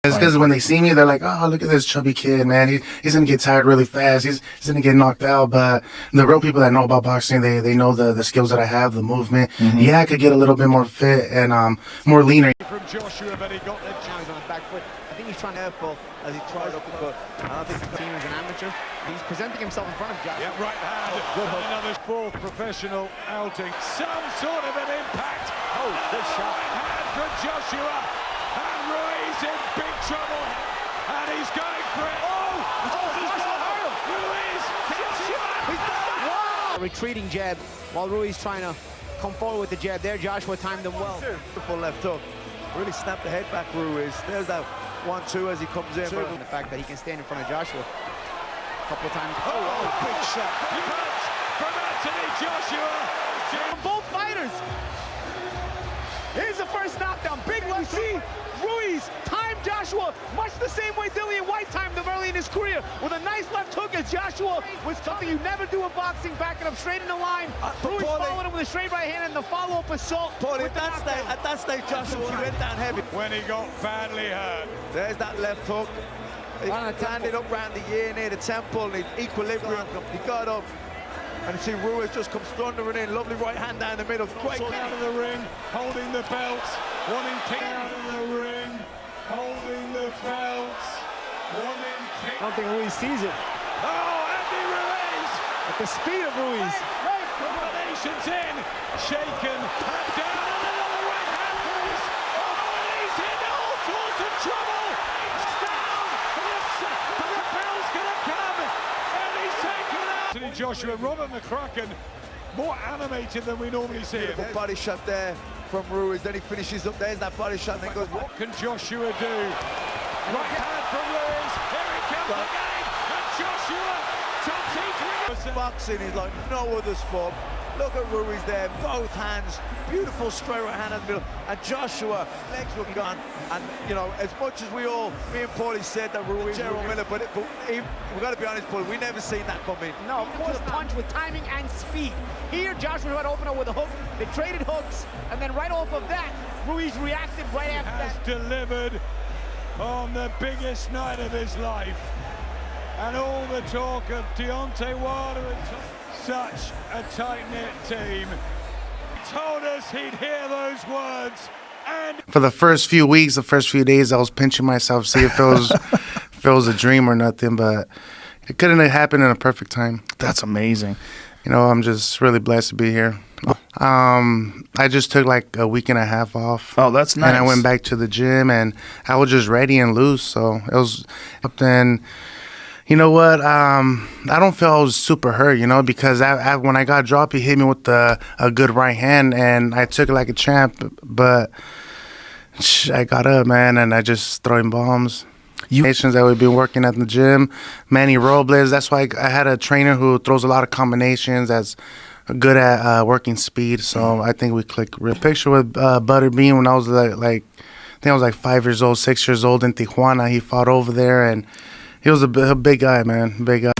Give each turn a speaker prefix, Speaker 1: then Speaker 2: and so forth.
Speaker 1: It's because when they see me, they're like, oh, look at this chubby kid, man. He's going to get tired really fast. He's going to get knocked out. But the real people that know about boxing, they know the skills that I have, the movement. Yeah, I could get a little bit more fit and more leaner.
Speaker 2: From Joshua, but he got the chance on the back foot. I think he's trying to careful as he tries up the foot. I don't think the team is an amateur. He's presenting himself in front of Joshua.
Speaker 3: Yeah, right hand. Good hook. Another fourth professional outing. Some sort of an impact.
Speaker 2: Oh, good shot.
Speaker 3: Right hand from Joshua. And Ruiz in big trouble. And he's going for it. Oh! Ruiz!
Speaker 2: Wow! Retreating jab while Ruiz trying to come forward with the jab there. Joshua timed him well.
Speaker 4: Beautiful left hook. Really snapped the head back, Ruiz. There's that 1-2 as he comes in.
Speaker 2: And the fact that he can stand in front of Joshua a couple of times.
Speaker 3: Oh, big shot. Punch from Anthony Joshua.
Speaker 2: From both fighters. Here's the first knockdown. Big left hook. Ruiz timed Joshua much the same way Dillian White timed him early in his career with a nice left hook as Joshua was something you never do in boxing, backing up straight in the line. Ruiz followed him with a straight right hand and the follow-up assault.
Speaker 4: At that stage, Joshua went down heavy.
Speaker 3: When he got badly hurt.
Speaker 4: There's that left hook. He landed up round the ear near the temple, the equilibrium. He got up. And you see Ruiz just comes thundering in. Lovely right hand down the middle. Great
Speaker 3: out of the ring, holding the belts, wanting to out of the ring, holding the belts, wanting to...
Speaker 2: I don't think Ruiz sees it.
Speaker 3: Oh, Andy Ruiz!
Speaker 2: At the speed of Ruiz.
Speaker 3: Combinations in, shaken, and down, and another right hand Ruiz. Oh, and he's in all sorts of trouble. It's down, but the bell's gonna come, and he's taken out. Joshua, Robert McCracken, more animated than we normally see him.
Speaker 4: Beautiful body shot there from Ruiz. Then he finishes up. There's that body shot. Then goes.
Speaker 3: What can Joshua do? Right hand from Ruiz. Here he comes again. And Joshua top 3.
Speaker 4: Boxing is like no other sport. Look at Ruiz there, both hands, beautiful straight right hand in the middle, and Joshua, legs were gone, and you know, as much as me and Paulie said that Ruiz, Gerald Miller, but we've got to be honest, Paulie, we never seen that coming.
Speaker 2: No, of course, punch with timing and speed. Here, Joshua tried to open up with a hook, they traded hooks, and then right off of that, Ruiz reacted right after that.
Speaker 3: Delivered on the biggest night of his life, and all the talk of Deontay Wilder and such a tight-knit team. He told us he'd hear those words. And
Speaker 1: For the first few weeks, the first few days, I was pinching myself, see if it was a dream or nothing, but it couldn't have happened in a perfect time.
Speaker 5: That's amazing.
Speaker 1: You know, I'm just really blessed to be here. I just took like a week and a half off.
Speaker 5: Oh, that's nice.
Speaker 1: And I went back to the gym, and I was just ready and loose, so it was up then. You know what? I don't feel I was super hurt, you know, because when I got dropped, he hit me with a good right hand, and I took it like a champ. But I got up, man, and I just throwing bombs. Nations that we've been working at the gym, Manny Robles. That's why I had a trainer who throws a lot of combinations, that's good at working speed. So I think we clicked. Real picture with Butterbean when I was like I think I was like 5 years old, 6 years old in Tijuana. He fought over there, and he was a big guy, man, big guy.